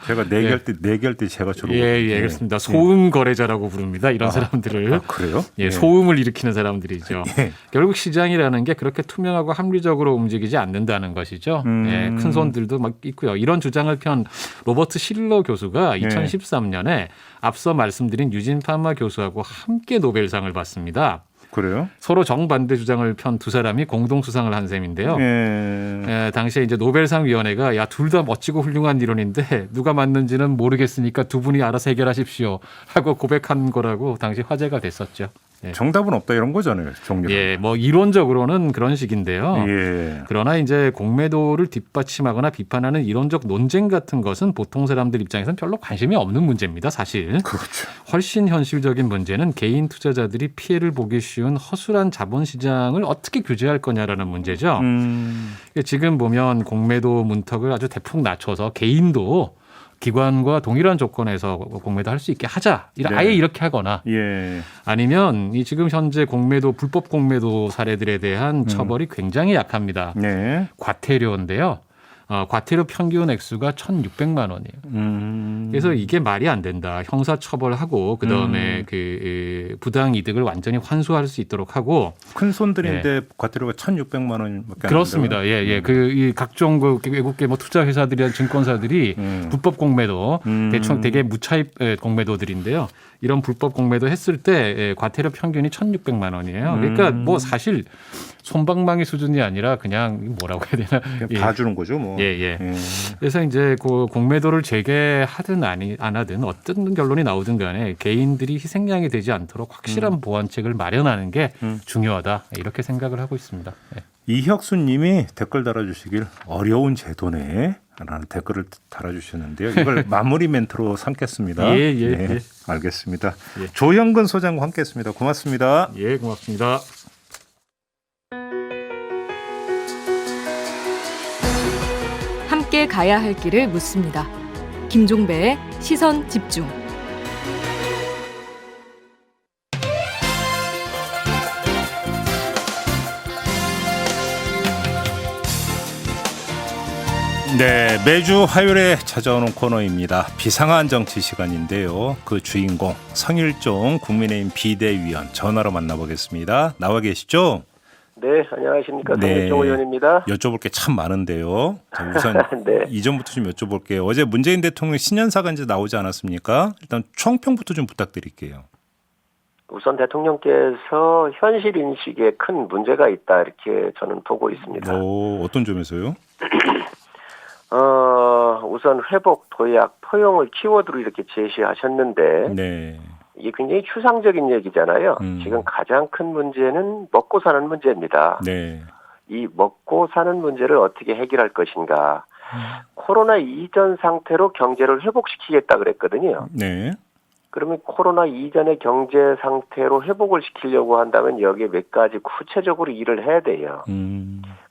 제가 내기할 때 제가 주로. 예, 그렇습니다. 소음 거래자라고 부릅니다. 이런 사람들을. 그래요? 예, 소음을 일으키는 사람들이죠. 예. 결국 시장이라는 게 그렇게 투명하고 합리적으로 움직이지 않는다는 것이죠. 예, 큰 손들도 막 있고요. 이런 주장을 편 로버트 실러 교수가 2013년에 앞서 말씀드린 유진 파마 교수하고 함께 노벨상을 받습니다. 그래요? 서로 정반대 주장을 편 두 사람이 공동 수상을 한 셈인데요. 당시에 이제 노벨상 위원회가 야, 둘 다 멋지고 훌륭한 이론인데 누가 맞는지는 모르겠으니까 두 분이 알아서 해결하십시오 하고 고백한 거라고 당시 화제가 됐었죠. 예. 정답은 없다 이런 거잖아요. 종류가. 예, 뭐 이론적으로는 그런 식인데요. 예. 그러나 이제 공매도를 뒷받침하거나 비판하는 이론적 논쟁 같은 것은 보통 사람들 입장에서는 별로 관심이 없는 문제입니다. 사실. 그렇죠. 훨씬 현실적인 문제는 개인 투자자들이 피해를 보기 쉬운 허술한 자본시장을 어떻게 규제할 거냐라는 문제죠. 지금 보면 공매도 문턱을 아주 대폭 낮춰서 개인도 기관과 동일한 조건에서 공매도 할 수 있게 하자. 아예 이렇게 하거나 예. 아니면 이 지금 현재 공매도 불법 공매도 사례들에 대한 처벌이 굉장히 약합니다. 네. 과태료인데요. 과태료 평균 액수가 1,600만 원이에요. 그래서 이게 말이 안 된다. 형사 처벌하고 그다음에 그 부당 이득을 완전히 환수할 수 있도록 하고 큰 손들인데 과태료가 1,600만 원밖에 안 그렇습니다. 예. 이 각종 그 외국계 뭐 투자 회사들이나 증권사들이 불법 공매도 대충 되게 무차입 공매도들인데요. 이런 불법 공매도 했을 때 과태료 평균이 1,600만 원이에요. 그러니까 뭐 사실 솜방망이 수준이 아니라 그냥 뭐라고 해야 되나? 그냥 봐주는 거죠, 뭐. 예. 그래서 이제 그 공매도를 재개하든 안 하든 어떤 결론이 나오든 간에 개인들이 희생양이 되지 않도록 확실한 보완책을 마련하는 게 중요하다. 이렇게 생각을 하고 있습니다. 예. 이혁수님이 댓글 달아주시길 어려운 제도네 라는 댓글을 달아주셨는데요. 이걸 마무리 멘트로 삼겠습니다. 예. 알겠습니다. 예. 조형근 소장과 함께했습니다. 고맙습니다. 예, 고맙습니다. 함께 가야 할 길을 묻습니다. 김종배의 시선 집중. 네, 매주 화요일에 찾아오는 코너입니다. 비상한 정치 시간인데요. 그 주인공 성일종 국민의힘 비대위원 전화로 만나보겠습니다. 나와 계시죠? 네, 안녕하십니까. 네. 성일종 의원입니다. 여쭤볼 게 참 많은데요. 자, 우선 네. 이전부터 좀 여쭤볼게요. 어제 문재인 대통령 신년사가 이제 나오지 않았습니까? 일단 총평부터 좀 부탁드릴게요. 우선 대통령께서 현실 인식에 큰 문제가 있다 이렇게 저는 보고 있습니다. 어떤 점에서요? 우선 회복, 도약, 포용을 키워드로 이렇게 제시하셨는데 네. 이게 굉장히 추상적인 얘기잖아요. 지금 가장 큰 문제는 먹고 사는 문제입니다. 네. 이 먹고 사는 문제를 어떻게 해결할 것인가. 코로나 이전 상태로 경제를 회복시키겠다 그랬거든요. 네. 그러면 코로나 이전의 경제 상태로 회복을 시키려고 한다면 여기에 몇 가지 구체적으로 일을 해야 돼요.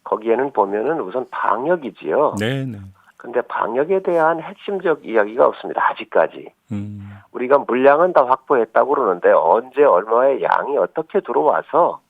거기에는 보면은 우선 방역이지요. 네. 네. 근데 방역에 대한 핵심적 이야기가 없습니다. 아직까지. 우리가 물량은 다 확보했다고 그러는데 언제 얼마의 양이 어떻게 들어와서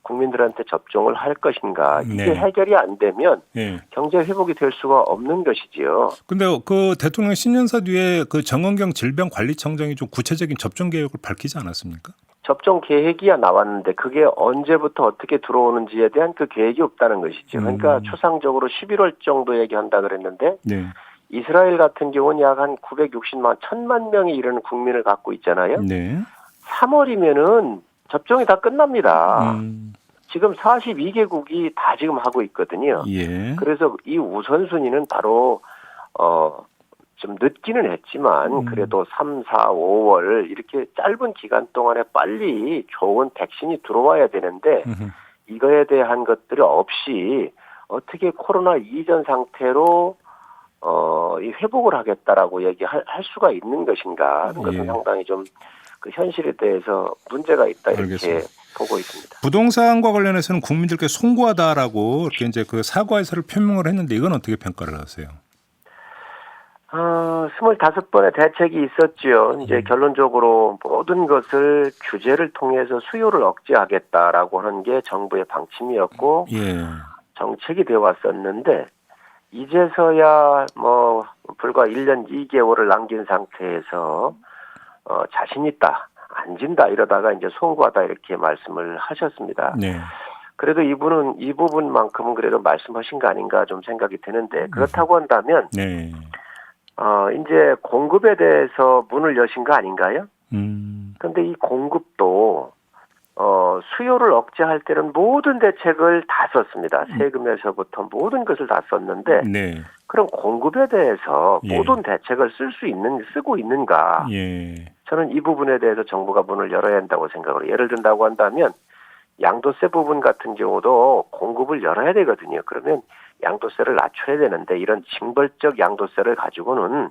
국민들한테 접종을 할 것인가. 이게 네. 해결이 안 되면 네. 경제 회복이 될 수가 없는 것이지요. 근데 그 대통령 신년사 뒤에 그 정은경 질병관리청장이 좀 구체적인 접종 계획을 밝히지 않았습니까? 접종 계획이야 나왔는데 그게 언제부터 어떻게 들어오는지에 대한 그 계획이 없다는 것이죠. 그러니까 추상적으로 11월 정도 얘기한다 그랬는데 네. 이스라엘 같은 경우는 약 한 960만, 1000만 명이 이르는 국민을 갖고 있잖아요. 네. 3월이면은 접종이 다 끝납니다. 지금 42개국이 다 지금 하고 있거든요. 예. 그래서 이 우선순위는 바로 좀 늦기는 했지만 그래도 3, 4, 5월 이렇게 짧은 기간 동안에 빨리 좋은 백신이 들어와야 되는데 이거에 대한 것들이 없이 어떻게 코로나 이전 상태로 이 회복을 하겠다라고 얘기할 수가 있는 것인가 하는 것은 예. 상당히 좀 그 현실에 대해서 문제가 있다 이렇게 알겠습니다. 보고 있습니다. 부동산과 관련해서는 국민들께 송구하다라고 이렇게 이제 그 사과 의사를 표명을 했는데 이건 어떻게 평가를 하세요? 25번의 대책이 있었죠. 이제 결론적으로 모든 것을 규제를 통해서 수요를 억제하겠다라고 하는 게 정부의 방침이었고 예. 정책이 되어 왔었는데 이제서야 뭐 불과 1년 2개월을 남긴 상태에서 자신 있다, 안 진다 이러다가 이제 송구하다 이렇게 말씀을 하셨습니다. 네. 그래도 이분은 이 부분만큼은 그래도 말씀하신 거 아닌가 좀 생각이 드는데 그렇다고 한다면 네. 이제 공급에 대해서 문을 여신 거 아닌가요? 근데 이 공급도 수요를 억제할 때는 모든 대책을 다 썼습니다. 세금에서부터 모든 것을 다 썼는데 네. 그럼 공급에 대해서 예. 모든 대책을 쓰고 있는가? 예. 저는 이 부분에 대해서 정부가 문을 열어야 한다고 생각을 해요. 예를 든다고 한다면 양도세 부분 같은 경우도 공급을 열어야 되거든요. 그러면 양도세를 낮춰야 되는데 이런 징벌적 양도세를 가지고는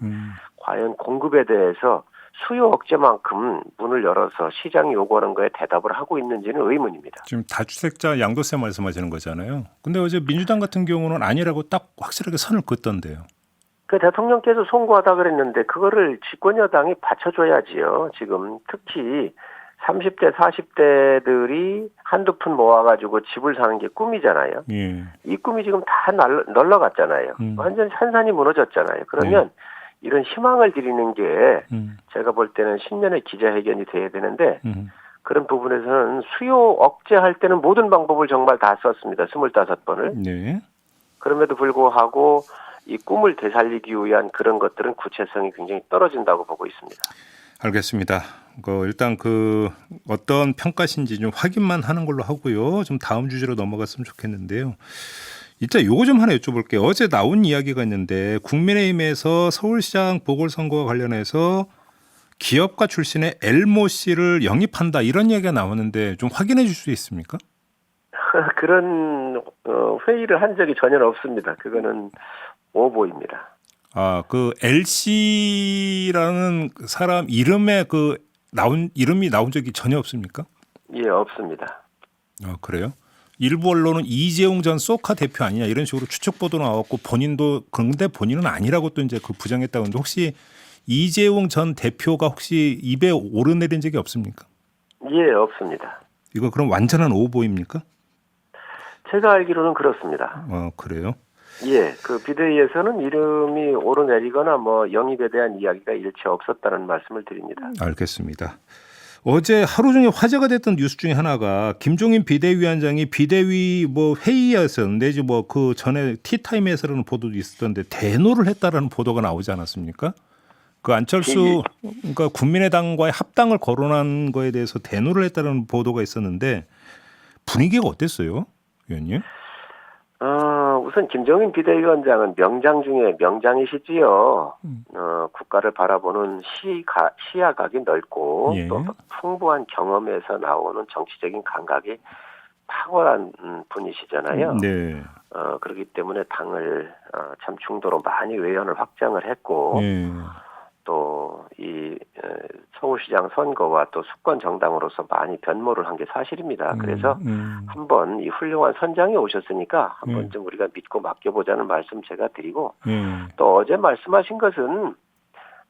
과연 공급에 대해서 수요 억제만큼 문을 열어서 시장이 요구하는 거에 대답을 하고 있는지는 의문입니다. 지금 다주택자 양도세 말씀하시는 거잖아요. 근데 어제 민주당 같은 경우는 아니라고 딱 확실하게 선을 긋던데요. 그 대통령께서 송구하다 그랬는데 그거를 집권 여당이 받쳐줘야지요. 지금 특히 30대, 40대들이 한두 푼 모아가지고 집을 사는 게 꿈이잖아요. 예. 이 꿈이 지금 다 널러갔잖아요. 완전 산산이 무너졌잖아요. 그러면 이런 희망을 드리는 게 제가 볼 때는 신년의 기자회견이 돼야 되는데 그런 부분에서는 수요 억제할 때는 모든 방법을 정말 다 썼습니다. 25번을. 네. 그럼에도 불구하고 이 꿈을 되살리기 위한 그런 것들은 구체성이 굉장히 떨어진다고 보고 있습니다. 알겠습니다. 일단 어떤 평가신지 좀 확인만 하는 걸로 하고요. 좀 다음 주제로 넘어갔으면 좋겠는데요. 일단 요거 좀 하나 여쭤볼게요. 어제 나온 이야기가 있는데 국민의힘에서 서울시장 보궐선거와 관련해서 기업가 출신의 엘모 씨를 영입한다 이런 이야기가 나오는데 좀 확인해 줄 수 있습니까? 그런 회의를 한 적이 전혀 없습니다. 그거는 오보입니다. 아, 그 LC라는 사람 이름이 나온 적이 전혀 없습니까? 예, 없습니다. 아, 그래요? 일부 언론은 이재용 전 소카 대표 아니냐 이런 식으로 추측 보도 나왔고 본인도 그런데 본인은 아니라고 또 이제 그 부정했다고 하는데 혹시 이재용 전 대표가 혹시 입에 오르내린 적이 없습니까? 예, 없습니다. 이거 그럼 완전한 오보입니까? 제가 알기로는 그렇습니다. 그래요? 예, 그 비대위에서는 이름이 오르내리거나 뭐 영입에 대한 이야기가 일체 없었다는 말씀을 드립니다. 알겠습니다. 어제 하루 종일 화제가 됐던 뉴스 중에 하나가 김종인 비대위원장이 비대위 뭐 회의였었는데 이제 뭐 그 전에 티타임에서라는 보도도 있었던데 대노를 했다라는 보도가 나오지 않았습니까? 그 안철수 그러니까 국민의당과의 합당을 거론한 거에 대해서 대노를 했다는 보도가 있었는데 분위기가 어땠어요, 의원님? 우선 김종인 비대위원장은 명장 중에 명장이시지요. 국가를 바라보는 시야각이 넓고 예. 또 풍부한 경험에서 나오는 정치적인 감각이 탁월한 분이시잖아요. 네. 그렇기 때문에 당을 참 중도로 많이 외연을 확장을 했고 예. 또 이 서울시장 선거와 또 수권 정당으로서 많이 변모를 한 게 사실입니다. 그래서 한번 이 훌륭한 선장이 오셨으니까 한 번쯤 우리가 믿고 맡겨보자는 말씀 제가 드리고 또 어제 말씀하신 것은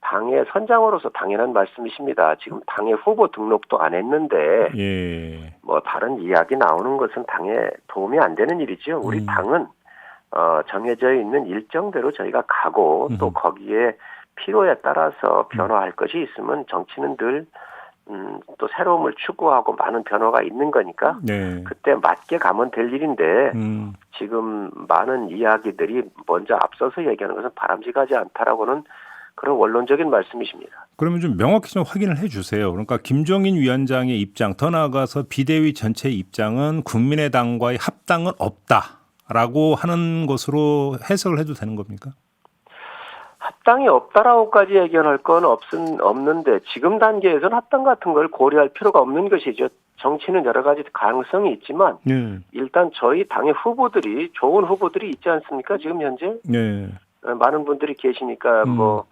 당의 선장으로서 당연한 말씀이십니다. 지금 당의 후보 등록도 안 했는데 예. 뭐 다른 이야기 나오는 것은 당에 도움이 안 되는 일이죠. 우리 당은 정해져 있는 일정대로 저희가 가고 또 거기에 필요에 따라서 변화할 것이 있으면 정치는 늘 또 새로움을 추구하고 많은 변화가 있는 거니까 네. 그때 맞게 가면 될 일인데 지금 많은 이야기들이 먼저 앞서서 얘기하는 것은 바람직하지 않다라고는 그런 원론적인 말씀이십니다. 그러면 좀 명확히 좀 확인을 해 주세요. 그러니까 김종인 위원장의 입장, 더 나아가서 비대위 전체 입장은 국민의당과의 합당은 없다라고 하는 것으로 해석을 해도 되는 겁니까? 합당이 없다라고까지 얘기할 건 없는데 지금 단계에서는 합당 같은 걸 고려할 필요가 없는 것이죠. 정치는 여러 가지 가능성이 있지만 일단 저희 당의 후보들이 좋은 후보들이 있지 않습니까? 지금 현재 많은 분들이 계시니까 뭐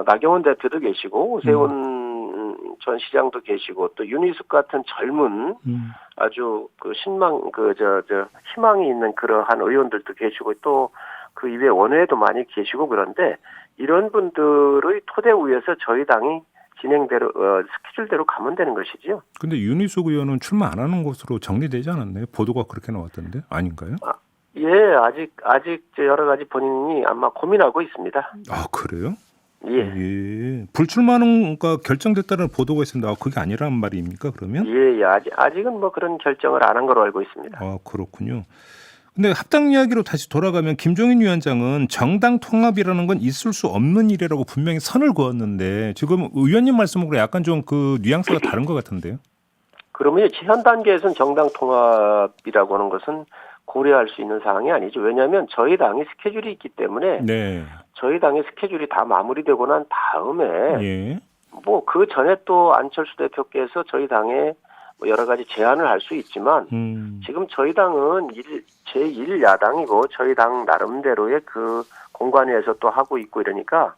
나경원 대표도 계시고 오세훈 전 시장도 계시고 또 윤희숙 같은 젊은 아주 그 희망이 있는 그러한 의원들도 계시고 또 그 이외에 원외에도 많이 계시고 그런데 이런 분들의 토대 위에서 저희 당이 진행대로 스케줄대로 가면 되는 것이지요. 근데 윤희숙 의원은 출마 안 하는 것으로 정리되지 않았나요? 보도가 그렇게 나왔던데 아닌가요? 예, 아직 여러 가지 본인이 아마 고민하고 있습니다. 아, 그래요? 예. 불출마는 결정됐다는 보도가 있습니다. 그게 아니라는 말입니까? 그러면? 예, 아직은 뭐 그런 결정을 안 한 걸로 알고 있습니다. 아, 그렇군요. 근데 합당 이야기로 다시 돌아가면 김종인 위원장은 정당 통합이라는 건 있을 수 없는 일이라고 분명히 선을 그었는데 지금 의원님 말씀으로 약간 좀 그 뉘앙스가 다른 것 같은데요. 그러면 현 단계에서는 정당 통합이라고 하는 것은 고려할 수 있는 사항이 아니죠. 왜냐하면 저희 당이 스케줄이 있기 때문에 저희 당의 스케줄이 다 마무리되고 난 다음에 뭐 그 전에 또 안철수 대표께서 저희 당에 여러 가지 제안을 할 수 있지만 지금 저희 당은 제1야당이고 저희 당 나름대로의 그 공간에서 또 하고 있고 이러니까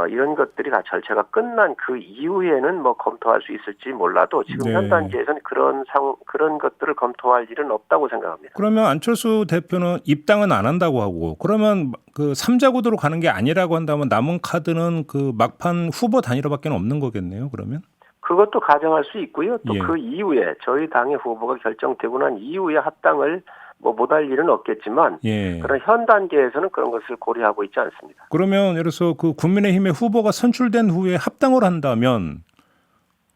이런 것들이 다 절차가 끝난 그 이후에는 뭐 검토할 수 있을지 몰라도 지금 현 단계에서는 그런 것들을 검토할 일은 없다고 생각합니다. 그러면 안철수 대표는 입당은 안 한다고 하고 그러면 그 3자 구도로 가는 게 아니라고 한다면 남은 카드는 그 막판 후보 단일화밖에 없는 거겠네요. 그러면? 그것도 가정할 수 있고요. 또 그 이후에 저희 당의 후보가 결정되고 난 이후에 합당을 뭐 못할 일은 없겠지만 그런 현 단계에서는 그런 것을 고려하고 있지 않습니다. 그러면 예를 들어서 그 국민의힘의 후보가 선출된 후에 합당을 한다면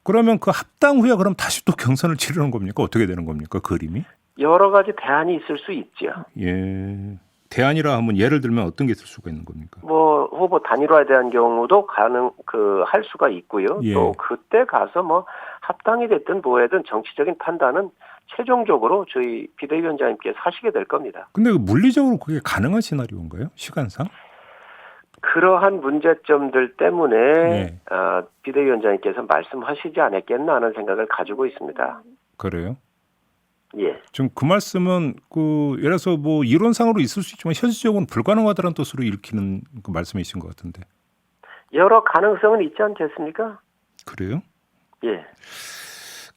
그러면 그 합당 후에 그럼 다시 또 경선을 치르는 겁니까? 어떻게 되는 겁니까? 그림이? 여러 가지 대안이 있을 수 있죠. 대안이라 하면 예를 들면 어떤 게 있을 수가 있는 겁니까? 뭐 후보 단일화에 대한 경우도 할 수가 있고요. 또 그때 가서 뭐 합당이 됐든 뭐해든 정치적인 판단은 최종적으로 저희 비대위원장님께서 하시게 될 겁니다. 근데 물리적으로 그게 가능한 시나리오인가요? 시간상? 그러한 문제점들 때문에 비대위원장님께서 말씀하시지 않았겠나 하는 생각을 가지고 있습니다. 그래요? 예. 지금 그 말씀은 그 예를 들어서 뭐 이론상으로 있을 수 있지만 현실적으로는 불가능하다는 뜻으로 읽히는 그 말씀이신 것 같은데. 여러 가능성은 있지 않겠습니까? 그래요? 예.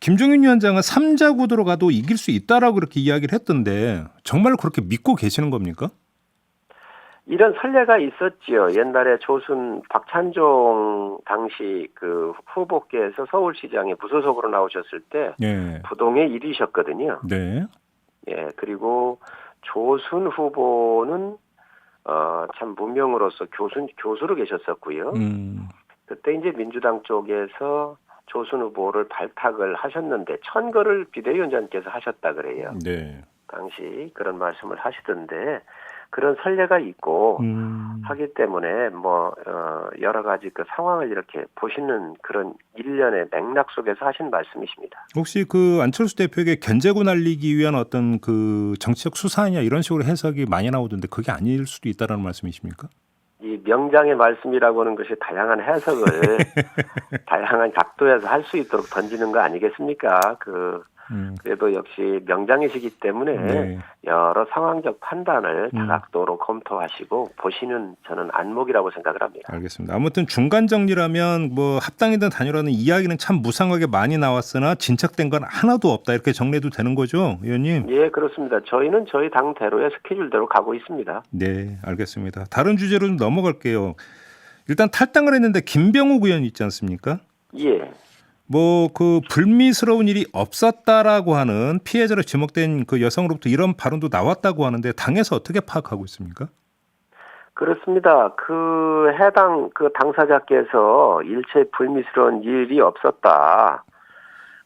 김종인 위원장은 3자 구도로 가도 이길 수 있다라고 그렇게 이야기를 했던데 정말 그렇게 믿고 계시는 겁니까? 이런 선례가 있었지요. 옛날에 조순 박찬종 당시 그 후보께서 서울시장에 무소속으로 나오셨을 때 예. 부동의 1위셨거든요. 네. 예. 그리고 조순 후보는 참 무명으로서 교수로 계셨었고요. 그때 이제 민주당 쪽에서 조순 후보를 발탁을 하셨는데 천거를 비대위원장께서 하셨다 그래요. 네. 당시 그런 말씀을 하시던데 그런 선례가 있고 하기 때문에 뭐 여러 가지 그 상황을 이렇게 보시는 그런 일련의 맥락 속에서 하신 말씀이십니다. 혹시 그 안철수 대표에게 견제구 날리기 위한 어떤 그 정치적 수사냐 이런 식으로 해석이 많이 나오던데 그게 아닐 수도 있다라는 말씀이십니까? 이 명장의 말씀이라고 하는 것이 다양한 해석을 다양한 각도에서 할 수 있도록 던지는 거 아니겠습니까? 그래도 역시 명장이시기 때문에 네. 여러 상황적 판단을 다각도로 검토하시고 보시는 저는 안목이라고 생각을 합니다. 알겠습니다. 아무튼 중간 정리라면 뭐 합당이든 단일화는 이야기는 참 무상하게 많이 나왔으나 진척된 건 하나도 없다 이렇게 정리해도 되는 거죠, 의원님? 예, 그렇습니다. 저희는 저희 당대로의 스케줄대로 가고 있습니다. 네, 알겠습니다. 다른 주제로 좀 넘어갈게요. 일단 탈당을 했는데 김병욱 의원 있지 않습니까? 예. 뭐 그 불미스러운 일이 없었다라고 하는 피해자로 지목된 그 여성으로부터 이런 발언도 나왔다고 하는데 당에서 어떻게 파악하고 있습니까? 그렇습니다. 그 해당 그 당사자께서 일체 불미스러운 일이 없었다.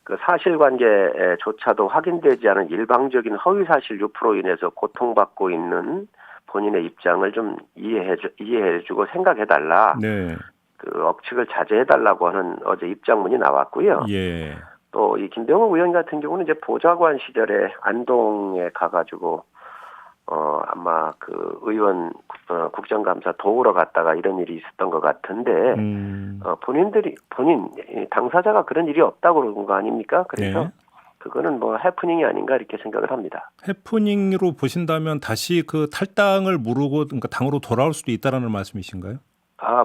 그 사실관계조차도 확인되지 않은 일방적인 허위사실 유포로 인해서 고통받고 있는 본인의 입장을 좀 이해해주고 생각해달라. 네. 그 억측을 자제해달라고 하는 어제 입장문이 나왔고요. 예. 또 이 김병욱 의원 같은 경우는 이제 보좌관 시절에 안동에 가가지고 아마 그 의원 국정감사 도우러 갔다가 이런 일이 있었던 것 같은데 본인 당사자가 그런 일이 없다고 그런 거 아닙니까? 그래서 네. 그거는 뭐 해프닝이 아닌가 이렇게 생각을 합니다. 해프닝으로 보신다면 다시 그 탈당을 무르고 그러니까 당으로 돌아올 수도 있다라는 말씀이신가요?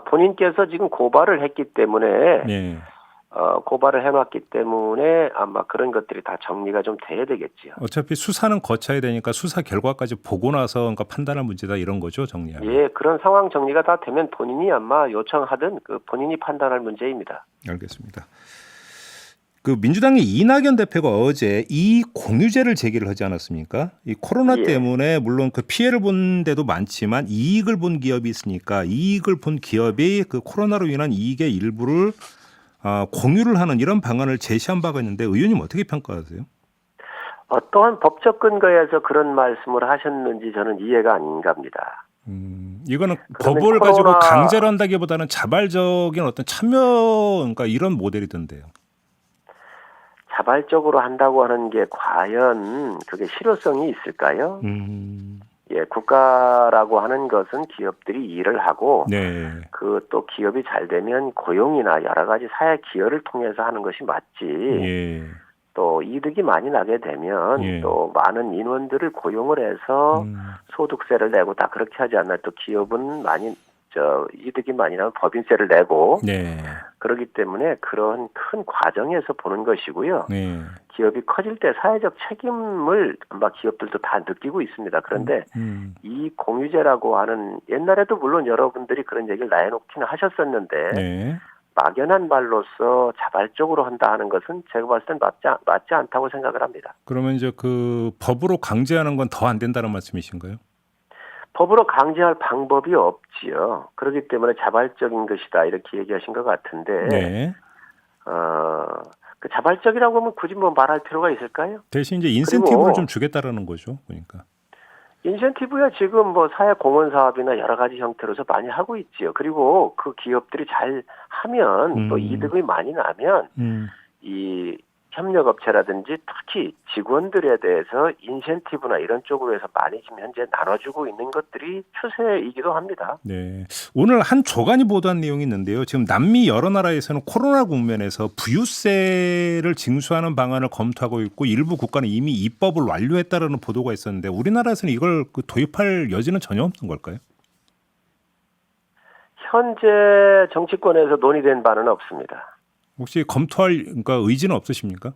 본인께서 지금 고발을 했기 때문에 네. 고발을 해놨기 때문에 아마 그런 것들이 다 정리가 좀 돼야 되겠지요. 어차피 수사는 거쳐야 되니까 수사 결과까지 보고 나서 그러니까 판단할 문제다 이런 거죠, 정리하면. 예, 그런 상황 정리가 다 되면 본인이 아마 요청하든 그 본인이 판단할 문제입니다. 알겠습니다. 그 민주당의 이낙연 대표가 어제 이 공유제를 제기를 하지 않았습니까? 이 코로나 예. 때문에 물론 그 피해를 본 데도 많지만 이익을 본 기업이 있으니까 이익을 본 기업이 그 코로나로 인한 이익의 일부를 공유를 하는 이런 방안을 제시한 바가 있는데 의원님 어떻게 평가하세요? 어떠한 법적 근거에서 그런 말씀을 하셨는지 저는 이해가 안 갑니다. 이거는 그러면 법을 가지고 코로나- 강제로 한다기보다는 자발적인 어떤 참여 그러니까 이런 모델이던데요. 자발적으로 한다고 하는 게 과연 그게 실효성이 있을까요? 예, 국가라고 하는 것은 기업들이 일을 하고 네. 그 또 기업이 잘 되면 고용이나 여러 가지 사회 기여를 통해서 하는 것이 맞지. 예. 또 이득이 많이 나게 되면 예. 또 많은 인원들을 고용을 해서 소득세를 내고 다 그렇게 하지 않나. 또 기업은 이득이 많이 나면 법인세를 내고 네. 그렇기 때문에 그런 큰 과정에서 보는 것이고요. 네. 기업이 커질 때 사회적 책임을 아마 기업들도 다 느끼고 있습니다. 그런데 이 공유제라고 하는 옛날에도 물론 여러분들이 그런 얘기를 내놓기는 하셨었는데 네. 막연한 말로서 자발적으로 한다 하는 것은 제가 봤을 땐 맞지 않다고 생각을 합니다. 그러면 이제 그 법으로 강제하는 건 더 안 된다는 말씀이신가요? 법으로 강제할 방법이 없지요. 그렇기 때문에 자발적인 것이다 이렇게 얘기하신 것 같은데 네. 그 자발적이라고 하면 굳이 뭐 말할 필요가 있을까요? 대신 이제 인센티브를 그리고 좀 주겠다라는 거죠. 그러니까. 인센티브야 지금 뭐 사회 공헌 사업이나 여러 가지 형태로서 많이 하고 있지요. 그리고 그 기업들이 잘 하면 또 이득이 많이 나면 이 협력업체라든지 특히 직원들에 대해서 인센티브나 이런 쪽으로 해서 많이 지금 현재 나눠주고 있는 것들이 추세이기도 합니다. 네. 오늘 한 조간이 보도한 내용이 있는데요. 지금 남미 여러 나라에서는 코로나 국면에서 부유세를 징수하는 방안을 검토하고 있고 일부 국가는 이미 입법을 완료했다라는 보도가 있었는데 우리나라에서는 이걸 도입할 여지는 전혀 없는 걸까요? 현재 정치권에서 논의된 바는 없습니다. 혹시 검토할 그러니까 의지는 없으십니까?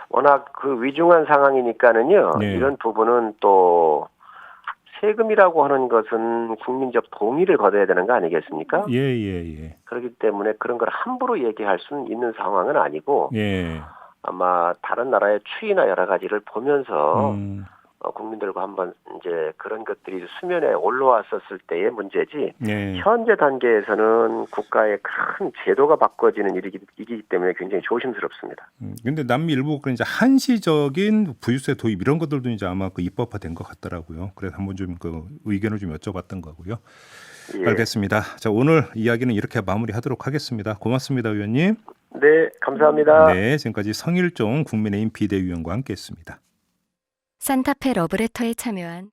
워낙 그 위중한 상황이니까는요. 네. 이런 부분은 또 세금이라고 하는 것은 국민적 동의를 거둬야 되는 거 아니겠습니까? 예. 그렇기 때문에 그런 걸 함부로 얘기할 수는 있는 상황은 아니고 예. 아마 다른 나라의 추이나 여러 가지를 보면서 음. 국민들과 한번 이제 그런 것들이 수면에 올라왔었을 때의 문제지 예. 현재 단계에서는 국가의 큰 제도가 바꿔지는 일이기 때문에 굉장히 조심스럽습니다. 근데 남미 일부 국가는 이제 한시적인 부유세 도입 이런 것들도 이제 아마 그 입법화된 것 같더라고요. 그래서 한번 좀 그 의견을 좀 여쭤봤던 거고요. 예. 알겠습니다. 자, 오늘 이야기는 이렇게 마무리하도록 하겠습니다. 고맙습니다, 의원님. 네, 감사합니다. 네, 지금까지 성일종 국민의힘 비대위원과 함께했습니다. 산타페 러브레터에 참여한